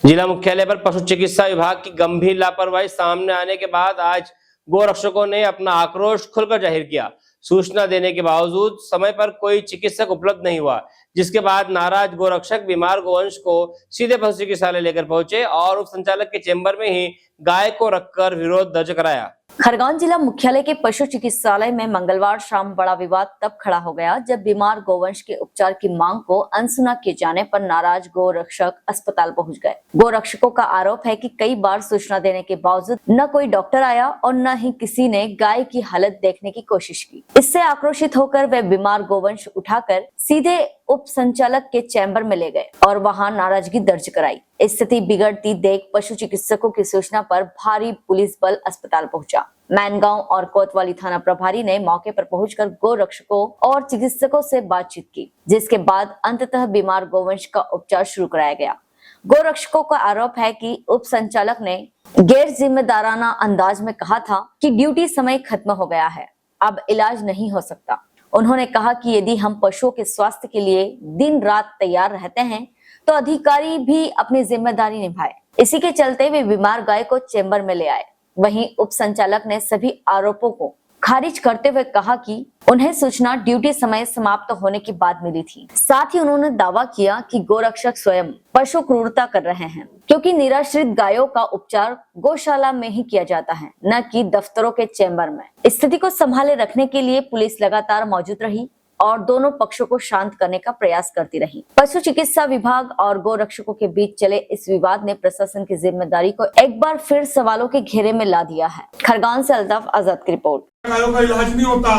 जिला मुख्यालय पर पशु चिकित्सा विभाग की गंभीर लापरवाही सामने आने के बाद आज गोरक्षकों ने अपना आक्रोश खुलकर जाहिर किया। सूचना देने के बावजूद समय पर कोई चिकित्सक उपलब्ध नहीं हुआ, जिसके बाद नाराज गोरक्षक बीमार गोवंश को सीधे पशु चिकित्सालय लेकर पहुंचे और उप संचालक के चेंबर में ही गाय को रखकर विरोध दर्ज कराया। खरगोन जिला मुख्यालय के पशु चिकित्सालय में मंगलवार शाम बड़ा विवाद तब खड़ा हो गया जब बीमार गोवंश के उपचार की मांग को अनसुना किए जाने पर नाराज गोरक्षक अस्पताल पहुंच गए। गोरक्षकों का आरोप है कि कई बार सूचना देने के बावजूद न कोई डॉक्टर आया और न ही किसी ने गाय की हालत देखने की कोशिश की। इससे आक्रोशित होकर वे बीमार गोवंश उठाकर सीधे उप संचालक के चैम्बर में ले गए और वहां नाराजगी दर्ज कराई। स्थिति बिगड़ती देख पशु चिकित्सकों की सूचना पर भारी पुलिस बल अस्पताल पहुंचा। मैनगांव और कोतवाली थाना प्रभारी ने मौके पर पहुंचकर गोरक्षकों और चिकित्सकों से बातचीत की, जिसके बाद अंततः बीमार गोवंश का उपचार शुरू कराया गया। गोरक्षकों का आरोप है कि उप संचालक ने गैर जिम्मेदाराना अंदाज में कहा था कि ड्यूटी समय खत्म हो गया है, अब इलाज नहीं हो सकता। उन्होंने कहा कि यदि हम पशुओं के स्वास्थ्य के लिए दिन रात तैयार रहते हैं तो अधिकारी भी अपनी जिम्मेदारी निभाए। इसी के चलते वे बीमार गाय को चेंबर में ले आए। वहीं उप संचालक ने सभी आरोपों को खारिज करते हुए कहा कि उन्हें सूचना ड्यूटी समय समाप्त होने के बाद मिली थी। साथ ही उन्होंने दावा किया कि गोरक्षक स्वयं पशु क्रूरता कर रहे हैं, क्योंकि निराश्रित गायों का उपचार गौशाला में ही किया जाता है, न कि दफ्तरों के चेंबर में। स्थिति को संभाले रखने के लिए पुलिस लगातार मौजूद रही और दोनों पक्षों को शांत करने का प्रयास करती रही। पशु चिकित्सा विभाग और गोरक्षकों के बीच चले इस विवाद ने प्रशासन की जिम्मेदारी को एक बार फिर सवालों के घेरे में ला दिया है। खरगोन से अल्ताफ आजाद की रिपोर्ट। गायों का इलाज नहीं होता।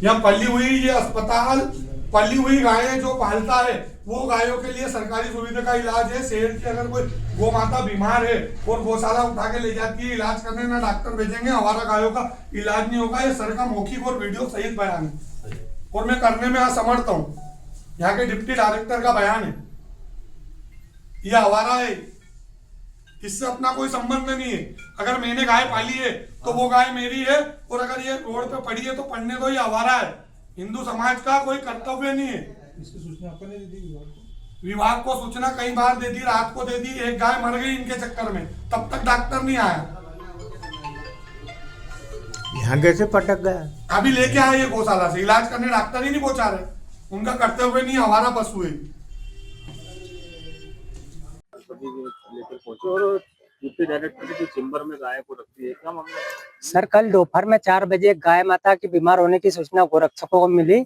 यहाँ पली हुई ये अस्पताल पली हुई गायें जो पालता है वो गायों के लिए सरकारी सुविधा का इलाज है। शहर की अगर कोई गौ माता बीमार है और गौशाला उठा के ले जाती है इलाज करने, ना डॉक्टर भेजेंगे, हमारा गायों का इलाज नहीं होगा। ये सर का मौखिक और वीडियो सहित बयान है और मैं करने में असमर्थ हूँ। यहाँ के डिप्टी डायरेक्टर का बयान है, ये आवारा है, इससे अपना कोई संबंध नहीं है। अगर मैंने गाय पाली है तो वो गाय मेरी है और अगर ये रोड पे पड़ी है तो पढ़ने दो, ये आवारा है। हिंदू समाज का कोई कर्तव्य नहीं है। इसकी सूचना आपने दे दी विभाग को सूचना कई बार दे दी, रात को दे दी। एक गाय मर गई इनके चक्कर में, तब तक डॉक्टर नहीं आया। यहाँ कैसे पटक गया? अभी लेके आए ये गौशाला से, इलाज करने डॉक्टर ही नहीं पहुंचा रहे। उनका कर्तव्य नहीं, हमारा पशु है। लेकर पहुंचे और डिप्टी डायरेक्टर के चेंबर में गाय को रखती है, क्या मामला? सर, कल दोपहर में 4 बजे गाय माता की बीमार होने की सूचना गोरक्षकों को मिली।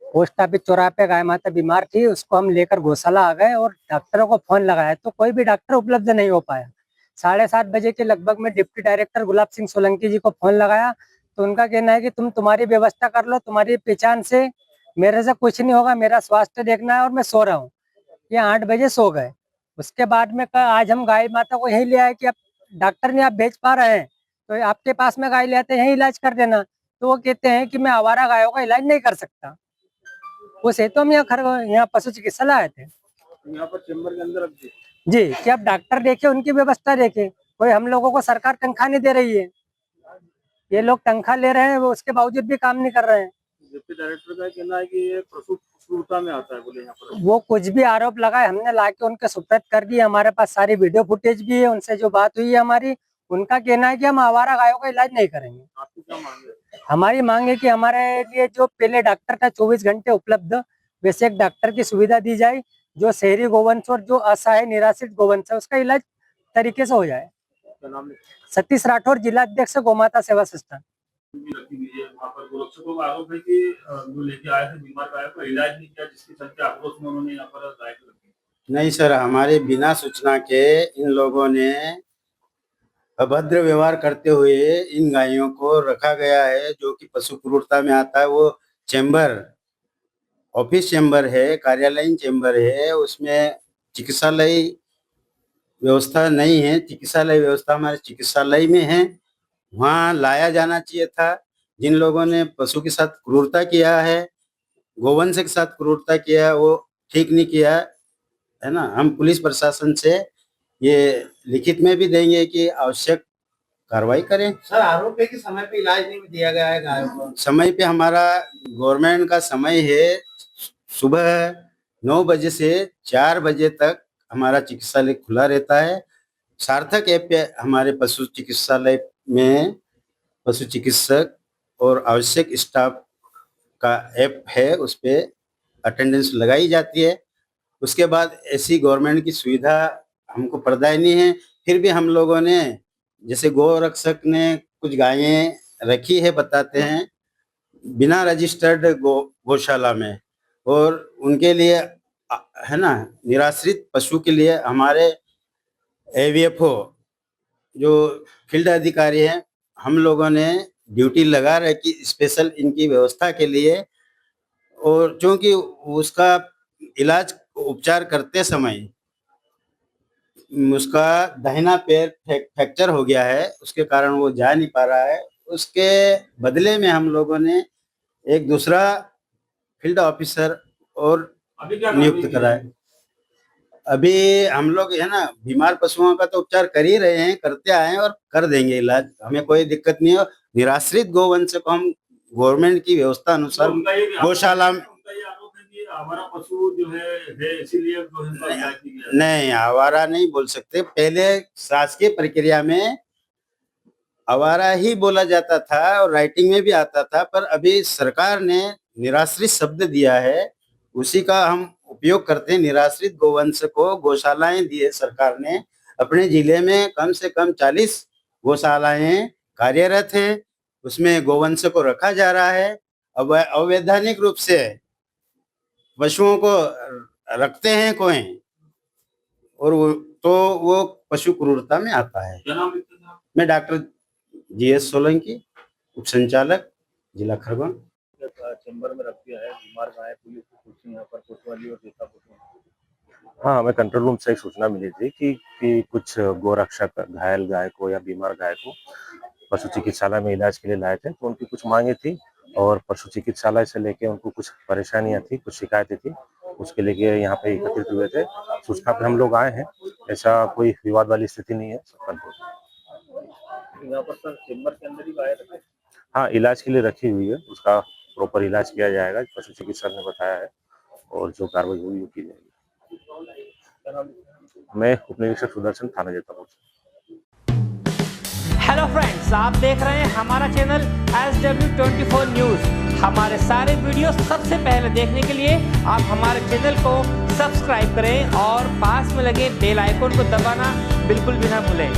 पोस्ट ऑफिस चौराहे पे गाय माता बीमार थी, उसको हम लेकर गौशाला आ गए और डॉक्टरों को फोन लगाया तो कोई भी डॉक्टर उपलब्ध नहीं हो पाया। 7:30 बजे के लगभग में डिप्टी डायरेक्टर गुलाब सिंह सोलंकी जी को फोन लगाया तो उनका कहना है कि तुम्हारी व्यवस्था कर लो, तुम्हारी पहचान से मेरे से कुछ नहीं होगा, मेरा स्वास्थ्य देखना है और मैं सो रहा हूँ। ये 8 बजे सो गए। उसके बाद में आज हम गाय माता को यही ले आए कि अब डॉक्टर ने आप भेज पा रहे हैं तो आपके पास में गाय ले आते हैं, यही इलाज कर देना। तो वो कहते हैं कि मैं आवारा गायों का इलाज नहीं कर सकता। उस हेतु हम यहाँ पशु चिकित्सालय आए थे। यहाँ पर चेंबर के अंदर रख दी जी, कि अब डॉक्टर देखे, उनकी व्यवस्था देखे। कोई हम लोगों को सरकार तनख्वाह नहीं दे रही है, ये लोग तनख्वाह ले रहे हैं, वो उसके बावजूद भी काम नहीं कर रहे हैं। डिप्टी डायरेक्टर का कहना है कि ये पशु क्रूरता में आता है, बोले यहाँ पर वो कुछ भी आरोप लगाए, हमने लाके उनके सुपुर्द कर दिए। हमारे पास सारी वीडियो फुटेज भी है, उनसे जो बात हुई है हमारी। उनका कहना है कि हम आवारा गायों का इलाज नहीं करेंगे। आपकी क्या मांग है? हमारी मांग है कि हमारे लिए जो पहले डॉक्टर था 24 घंटे उपलब्ध, वैसे एक डॉक्टर की सुविधा दी जाए जो शहरी गोवंश और जो असहाय निराश्रित गोवंश है उसका इलाज तरीके से हो जाए। सतीश राठौर, जिला अध्यक्ष गौमाता सेवा संस्थान। वहाँ पर गोरक्षकों का आरोप है कि जो लेके आए थे बीमार गाय का इलाज नहीं किया, जिसके चलते आक्रोश में उन्होंने यहाँ पर गाय को रखी। नहीं सर, हमारे बिना सूचना के इन लोगों ने अभद्र व्यवहार करते हुए इन गायों को रखा गया है, जो कि पशु क्रूरता में आता है। वो चेंबर, ऑफिस चेंबर है, कार्यालयीन चेंबर है, उसमें चिकित्सालय व्यवस्था नहीं है। चिकित्सालय व्यवस्था हमारे चिकित्सालय में है, वहाँ लाया जाना चाहिए था। जिन लोगों ने पशु के साथ क्रूरता किया है, गोवंश के साथ क्रूरता किया है, वो ठीक नहीं किया है ना। हम पुलिस प्रशासन से ये लिखित में भी देंगे कि आवश्यक कार्रवाई करें। सर, आरोप है कि समय पे इलाज नहीं दिया गया है गायों को। समय पे हमारा गवर्नमेंट का समय है सुबह 9 बजे से 4 बजे तक हमारा चिकित्सालय खुला रहता है। सार्थक ऐप पे हमारे पशु चिकित्सालय में पशु चिकित्सक और आवश्यक स्टाफ का ऐप है, उस पे अटेंडेंस लगाई जाती है। उसके बाद ऐसी गवर्नमेंट की सुविधा हमको प्रदायनी है, फिर भी हम लोगों ने जैसे गोरक्षक ने कुछ गायें रखी है, बताते हैं बिना रजिस्टर्ड गौशाला में, और उनके लिए है ना निराश्रित पशु के लिए हमारे AVFO जो फील्ड अधिकारी हैं, हम लोगों ने ड्यूटी लगा रखी स्पेशल इनकी व्यवस्था के लिए। और क्योंकि उसका इलाज उपचार करते समय उसका दाहिना पैर फ्रैक्चर हो गया है, उसके कारण वो जा नहीं पा रहा है। उसके बदले में हम लोगों ने एक दूसरा फील्ड ऑफिसर और अभी क्या नियुक्त करा है। अभी हम लोग है ना बीमार पशुओं का तो उपचार कर ही रहे हैं, करते आए हैं और कर देंगे इलाज, हमें कोई दिक्कत नहीं है। निराश्रित गोवंश को हम गवर्नमेंट की व्यवस्था अनुसार गौशाला में हमारा पशु जो है इसीलिए जो है इलाज नहीं किया। नहीं, आवारा नहीं बोल सकते। पहले शासकीय प्रक्रिया में आवारा ही बोला जाता था और राइटिंग में भी आता था, पर अभी सरकार ने निराश्रित शब्द दिया है, उसी का हम उपयोग करते हैं। निराश्रित गोवंश को गौशालाएं दी है सरकार ने। अपने जिले में कम से कम 40 गौशालाएं कार्यरत हैं, उसमें गोवंश को रखा जा रहा है। अब अवैधानिक रूप से पशुओं को रखते हैं कोई, और वो पशु क्रूरता में आता है। क्या नाम लिखते हैं आप? मैं डॉक्टर GS सोलंकी, उप संचालक जिला खरगोन। चेंबर में रख दिया है बीमार गाय, पुलिस की सूचना यहाँ पर कोतवाली और देता पशु। हाँ, हमें कंट्रोल रूम से एक सूचना मिली थी कि कुछ गोरक्षक घायल गाय को या बीमार गाय को पशु चिकित्सालय में इलाज के लिए लाए थे, तो उनकी कुछ मांगे थी और पशु चिकित्सालय से लेके उनको कुछ परेशानियां थी, कुछ शिकायतें थी, उसके लेके यहाँ पे एकत्रित हुए थे। सूचना पे हम लोग आए हैं, ऐसा कोई विवाद वाली स्थिति नहीं है, सब कंट्रोल। यहाँ पर सर चेंबर के अंदर ही गाय रखे? हाँ, इलाज के लिए रखी हुई है, उसका प्रॉपर इलाज किया जाएगा, पशु चिकित्सक ने बताया है, और जो कार्रवाई होगी वो की जाएगी। मैं उप निरीक्षक सुदर्शन, थाना जैतापुर। हेलो फ्रेंड्स, आप देख रहे हैं हमारा चैनल SW24 न्यूज। हमारे सारे वीडियो सबसे पहले देखने के लिए आप हमारे चैनल को सब्सक्राइब करें और पास में लगे बेल आइकन को दबाना बिल्कुल भी ना भूलें।